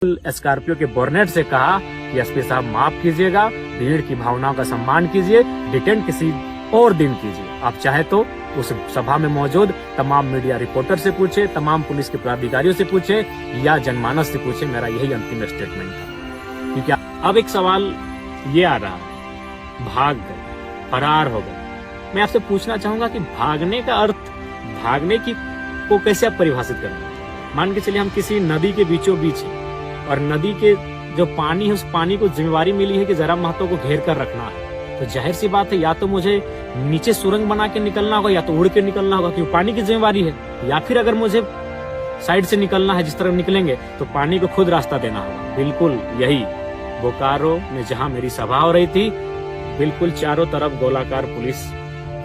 Scorpio के bonnet से कहा कि एसपी साहब माफ कीजिएगा, भीड़ की भावनाओं का सम्मान कीजिए, डिटेन किसी और दिन कीजिए। आप चाहे तो उस सभा में मौजूद तमाम मीडिया रिपोर्टर से पूछे, तमाम पुलिस के पदाधिकारियों से पूछे या जनमानस से पूछे। मेरा यही अंतिम स्टेटमेंट था। क्योंकि अब एक सवाल ये आ रहा है, भाग गए, फरार हो गए। मैं आपसे पूछना चाहूंगा कि भागने का अर्थ, भागने की को कैसे आप परिभाषित करेंगे? मान के चलिए हम किसी नदी के बीचों बीच हैं और नदी के जो पानी है उस पानी को जिम्मेवारी मिली है कि जरा महतो को घेर कर रखना है। तो जाहिर सी बात है, या तो मुझे नीचे सुरंग बना के निकलना होगा या तो उड़ के निकलना होगा, क्योंकि पानी की जिम्मेवारी है। या फिर अगर मुझे साइड से निकलना है, जिस तरफ निकलेंगे, तो पानी को खुद रास्ता देना होगा। बिल्कुल यही बोकारो में जहां मेरी सभा हो रही थी, बिल्कुल चारों तरफ गोलाकार पुलिस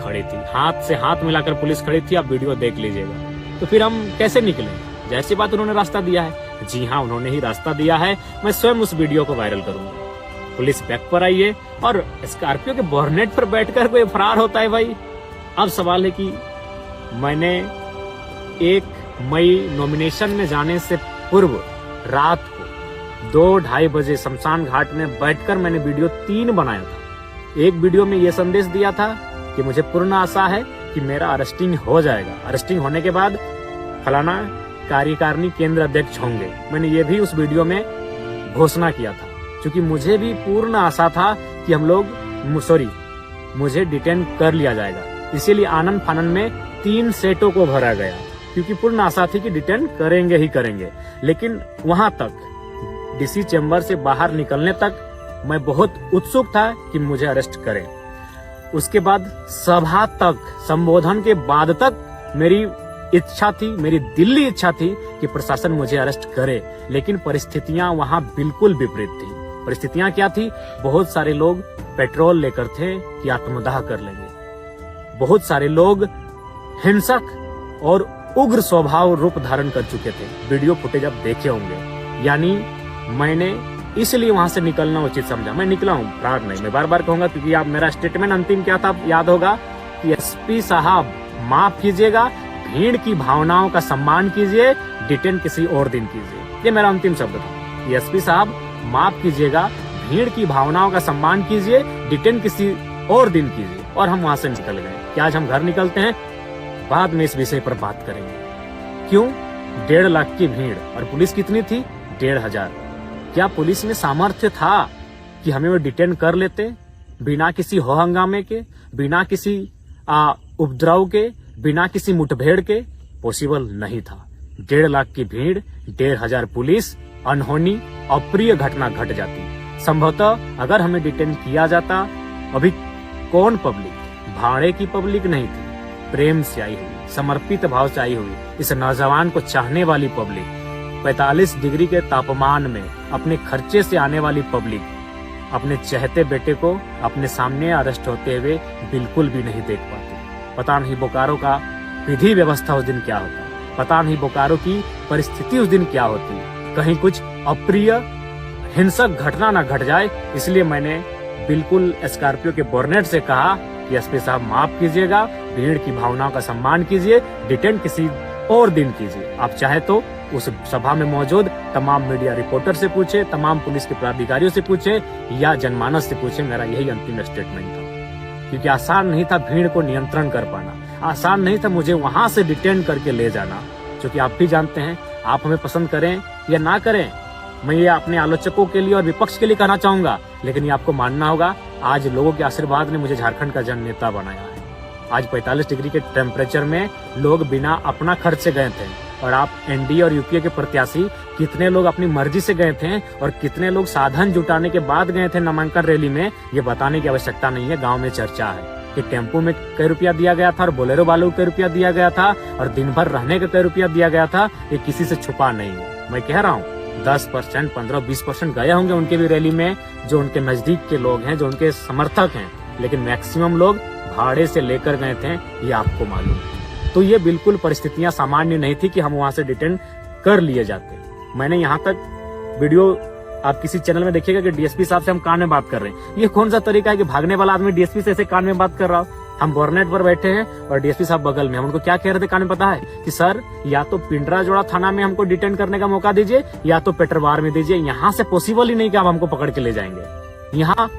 खड़ी थी, हाथ से हाथ मिलाकर पुलिस खड़ी थी। आप वीडियो देख लीजिएगा। तो फिर हम कैसे निकलेंगे? जैसी बात, उन्होंने रास्ता दिया है। जी हाँ, उन्होंने ही रास्ता दिया है। मैं स्वयं उस वीडियो को वायरल करूंगा। पुलिस बैक पर आई है और स्कॉर्पियो के बोनट पर बैठकर कोई फरार होता है भाई। अब सवाल है कि मैंने 1 मई नॉमिनेशन में जाने से पूर्व रात को 2-2:30 बजे शमशान घाट में बैठकर मैंने वीडियो 3 बनाया था। एक वीडियो में यह संदेश दिया था कि मुझे पूर्ण आशा है कि मेरा अरेस्टिंग हो जाएगा, अरेस्टिंग होने के बाद फलाना कार्यकारिणी केंद्र अध्यक्ष होंगे। मैंने ये भी उस वीडियो में घोषणा किया था, क्योंकि मुझे भी पूर्ण आशा था कि मुझे डिटेन कर लिया जाएगा। इसीलिए आनंद फानन में 3 सेटों को भरा गया, क्योंकि पूर्ण आशा थी कि डिटेन करेंगे ही करेंगे। लेकिन वहां तक, डीसी चैम्बर से बाहर निकलने तक मैं बहुत उत्सुक था कि मुझे अरेस्ट करें। उसके बाद सभा तक, संबोधन के बाद तक मेरी इच्छा थी, मेरी दिल्ली इच्छा थी कि प्रशासन मुझे अरेस्ट करे। लेकिन परिस्थितियां वहां बिल्कुल विपरीत थी। परिस्थितियां क्या थी? बहुत सारे लोग पेट्रोल लेकर थे कि आत्मदाह कर लेंगे। बहुत सारे लोग हिंसक और उग्र स्वभाव रूप धारण कर चुके थे। वीडियो फुटेज आप देखे होंगे। यानी मैंने इसलिए वहां से निकलना उचित समझा। मैं निकला हूं, फरार नहीं। मैं बार बार कहूंगा, क्योंकि आप मेरा स्टेटमेंट अंतिम क्या था याद होगा कि एसपी साहब माफ कीजिएगा, भीड़ की भावनाओं का सम्मान कीजिए, डिटेन किसी और दिन कीजिए। ये मेरा अंतिम शब्द था। एसपी साहब माफ कीजिएगा, भीड़ की भावनाओं का सम्मान कीजिए, डिटेन किसी और दिन कीजिए। और हम वहां से निकल गए। कि आज हम घर निकलते हैं, बाद में इस विषय पर बात करेंगे। क्यों? 1.5 लाख की भीड़ और पुलिस कितनी थी? 1,500। क्या पुलिस में सामर्थ्य था कि हमें वो डिटेन कर लेते बिना किसी हो हंगामे के, बिना किसी उपद्रव के, बिना किसी मुठभेड़ के? पॉसिबल नहीं था। 1.5 लाख की भीड़, 1,500 पुलिस, अनहोनी अप्रिय घटना घट जाती। संभवतः अगर हमें डिटेन किया जाता, अभी कौन पब्लिक, भाड़े की पब्लिक नहीं थी, प्रेम से आई हुई, समर्पित भाव से आई हुई, इस नौजवान को चाहने वाली पब्लिक, 45 डिग्री के तापमान में अपने खर्चे से आने वाली पब्लिक, अपने चहते बेटे को अपने सामने अरेस्ट होते हुए बिल्कुल भी नहीं देख पाती। पता नहीं बोकारो का विधि व्यवस्था उस दिन क्या होता, पता नहीं बोकारो की परिस्थिति उस दिन क्या होती। कहीं कुछ अप्रिय हिंसक घटना ना घट जाए, इसलिए मैंने बिल्कुल स्कॉर्पियो के बोनट से कहा कि एसपी साहब माफ कीजिएगा, भीड़ की भावनाओं का सम्मान कीजिए, डिटेन किसी और दिन कीजिए। आप चाहे तो उस सभा में मौजूद तमाम मीडिया रिपोर्टर से पूछे, तमाम पुलिस के पदाधिकारियों से पूछे या जनमानस से पूछे। मेरा यही अंतिम स्टेटमेंट था। क्योंकि आसान नहीं था भीड़ को नियंत्रण कर पाना, आसान नहीं था मुझे वहां से डिटेन करके ले जाना। क्योंकि आप भी जानते हैं, आप हमें पसंद करें या ना करें, मैं ये अपने आलोचकों के लिए और विपक्ष के लिए कहना चाहूंगा, लेकिन ये आपको मानना होगा, आज लोगों के आशीर्वाद ने मुझे झारखंड का जन नेता बनाया है। आज 45 डिग्री के टेम्परेचर में लोग बिना अपना खर्च से गए थे, और आप एनडीए और यूपीए के प्रत्याशी कितने लोग अपनी मर्जी से गए थे और कितने लोग साधन जुटाने के बाद गए थे नामांकन रैली में, ये बताने की आवश्यकता नहीं है। गांव में चर्चा है कि टेम्पो में कई रुपया दिया गया था और बोलेरो वालों को कई रुपया दिया गया था और दिन भर रहने का कई रुपया दिया गया था। ये किसी से छुपा नहीं है। मैं कह रहा हूँ 10%, 15-20% गए होंगे उनके भी रैली में, जो उनके नजदीक के लोग हैं, जो उनके समर्थक हैं, लेकिन मैक्सिमम लोग भाड़े से लेकर गए थे, ये आपको मालूम है। तो ये बिल्कुल परिस्थितियां सामान्य नहीं थी कि हम वहां से डिटेन कर लिए जाते। मैंने यहाँ तक वीडियो आप किसी चैनल में देखिएगा कि डीएसपी साहब से हम कान में बात कर रहे हैं। ये कौन सा तरीका है कि भागने वाला आदमी डीएसपी से ऐसे कान में बात कर रहा हो? हम बोरनेट पर बैठे हैं और डीएसपी साहब बगल में। हम उनको क्या कह रहे थे कान में पता है कि सर या तो पिंडराजोड़ा थाना में हमको डिटेन करने का मौका दीजिए या तो पेटरवार में दीजिए, यहाँ से पॉसिबल ही नहीं कि आप हमको पकड़ के ले जाएंगे। यहाँ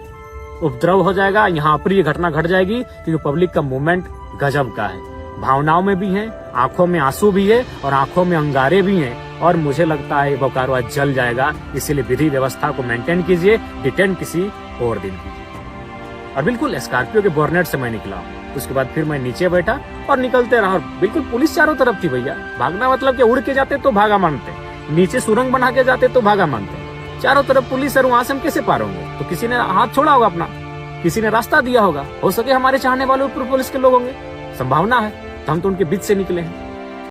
उपद्रव हो जाएगा, यहाँ अप्रिय घटना घट जाएगी, क्योंकि पब्लिक का मूवमेंट गजब का है, भावनाओं में भी है, आंखों में आंसू भी है और आंखों में अंगारे भी हैं। और मुझे लगता है बोकारो आज जल जाएगा। इसीलिए विधि व्यवस्था को मेंटेन कीजिए, डिटेन किसी और दिन कीजिए। और बिल्कुल स्कॉर्पियो के बोरनेट से मैं निकला, उसके बाद फिर मैं नीचे बैठा और निकलते रहा। बिल्कुल पुलिस चारों तरफ थी भैया। भागना मतलब कि उड़ के जाते तो भागा मानते, नीचे सुरंग बना के जाते तो भागा मानते। चारों तरफ पुलिस, और वहां से हम कैसे पार होंगे? तो किसी ने हाथ छोड़ा होगा अपना, किसी ने रास्ता दिया होगा। हो सके हमारे चाहने वाले ऊपर पुलिस के लोग होंगे, संभावना है। तो हम तो उनके बीच से निकले हैं।